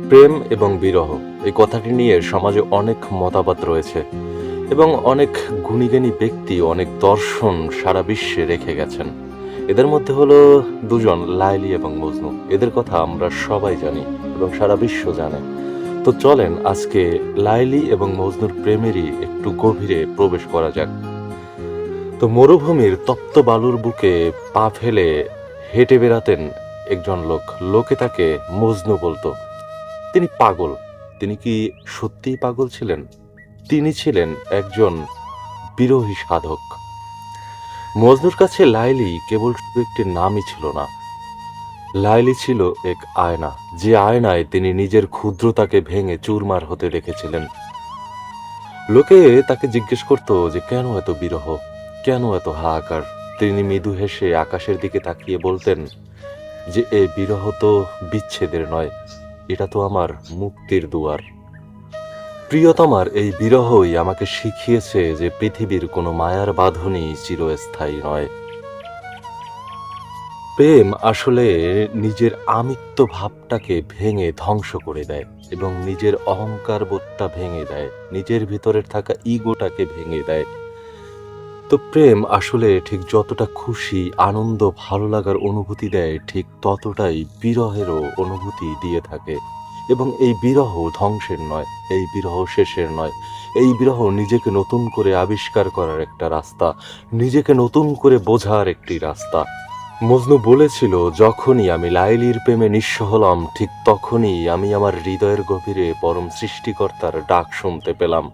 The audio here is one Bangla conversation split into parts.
প্রেম এবং বিরহ এই কথাটি নিয়ে সমাজে অনেক মতবাদ রয়েছে এবং অনেক গুণীজ্ঞানী ব্যক্তি অনেক দর্শন সারা বিশ্বে রেখে গেছেন। এদের মধ্যে হলো দুজন, লাইলি এবং মজনু। এদের কথা আমরা সবাই জানি এবং সারা বিশ্ব জানে। তো চলেন আজকে লাইলি এবং মজনুর প্রেমেরই একটু গভীরে প্রবেশ করা যাক। তো মরুভূমির তপ্ত বালুর বুকে পা ফেলে হেঁটে বেড়াতেন একজন লোক। লোকে তাকে মজনু বলতো। তিনি পাগল। তিনি কি সত্যিই পাগল ছিলেন? তিনি ছিলেন একজন বিরহী সাধক। মজনুর কাছে লাইলি কেবল শুধু একটি নামই ছিল না, লাইলি ছিল এক আয়না, যে আয়নায় তিনি নিজের ক্ষুদ্রতাকে ভেঙে চুরমার হতে দেখেছিলেন। লোকে তাকে জিজ্ঞেস করত যে কেন এত বিরহ, কেন এত হাহাকার। তিনি মৃদু হেসে আকাশের দিকে তাকিয়ে বলতেন যে এ বিরহ তো বিচ্ছেদের নয়, এটা তো আমার মুক্তির দুয়ার। প্রিয়তমার এই বিরহই আমাকে শিখিয়েছে যে পৃথিবীর কোনো মায়ার বাঁধনই চিরস্থায়ী নয়। প্রেম আসলে নিজের আমিত্ব ভাবটাকে ভেঙে ধ্বংস করে দেয় এবং নিজের অহংকার বোধটা ভেঙে দেয়, নিজের ভিতরের থাকা ইগোটাকে ভেঙে দেয়। তো প্রেম আসলে ঠিক যতটা খুশি, আনন্দ, ভালো লাগার অনুভূতি দেয়, ঠিক ততটাই বিরহেরও অনুভূতি দিয়ে থাকে। এবং এই বিরহ ধ্বংসের নয়, এই বিরহ শেষের নয়, এই বিরহ নিজেকে নতুন করে আবিষ্কার করার একটা রাস্তা, নিজেকে নতুন করে বোঝার একটি রাস্তা। মজনু বলেছিল, যখনই আমি লাইলির প্রেমে নিঃস্ব হলাম, ঠিক তখনই আমি আমার হৃদয়ের গভীরে পরম সৃষ্টিকর্তার ডাক শুনতে পেলাম।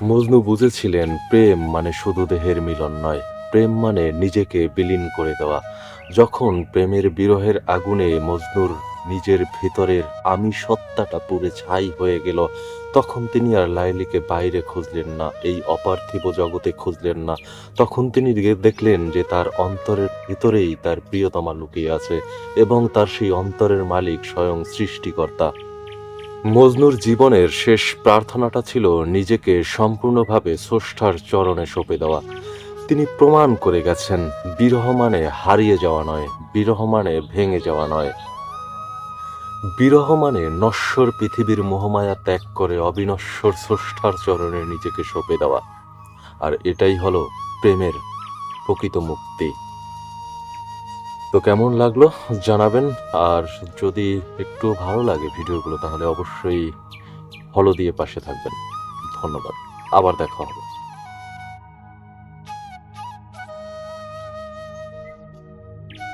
মজনু বুঝেছিলেন প্রেম মানে শুধু দেহের মিলন নয়, প্রেম মানে নিজেকে বিলীন করে দেওয়া। যখন প্রেমের বিরহের আগুনে মজনুর নিজের ভেতরের আমি সত্তাটা পুড়ে ছাই হয়ে গেল, তখন তিনি আর লাইলিকে বাইরে খুঁজলেন না, এই অপার্থিব জগতে খুঁজলেন না। তখন তিনি দেখলেন যে তার অন্তরের ভিতরেই তার প্রিয়তমা লুকিয়ে আছে এবং তার সেই অন্তরের মালিক স্বয়ং সৃষ্টিকর্তা। মজনুর জীবনের শেষ প্রার্থনাটা ছিল নিজেকে সম্পূর্ণভাবে স্রষ্টার চরণে সঁপে দেওয়া। তিনি প্রমাণ করে গেছেন বিরহ মানে হারিয়ে যাওয়া নয়, বিরহ মানে ভেঙে যাওয়া নয়, বিরহ মানে নশ্বর পৃথিবীর মোহমায়া ত্যাগ করে অবিনশ্বর স্রষ্টার চরণে নিজেকে সঁপে দেওয়া। আর এটাই হলো প্রেমের প্রকৃত মুক্তি। তো কেমন লাগলো জানাবেন। আর যদি একটু ভালো লাগে ভিডিওগুলো, তাহলে অবশ্যই ফলো দিয়ে পাশে থাকবেন। ধন্যবাদ। আবার দেখা হবে।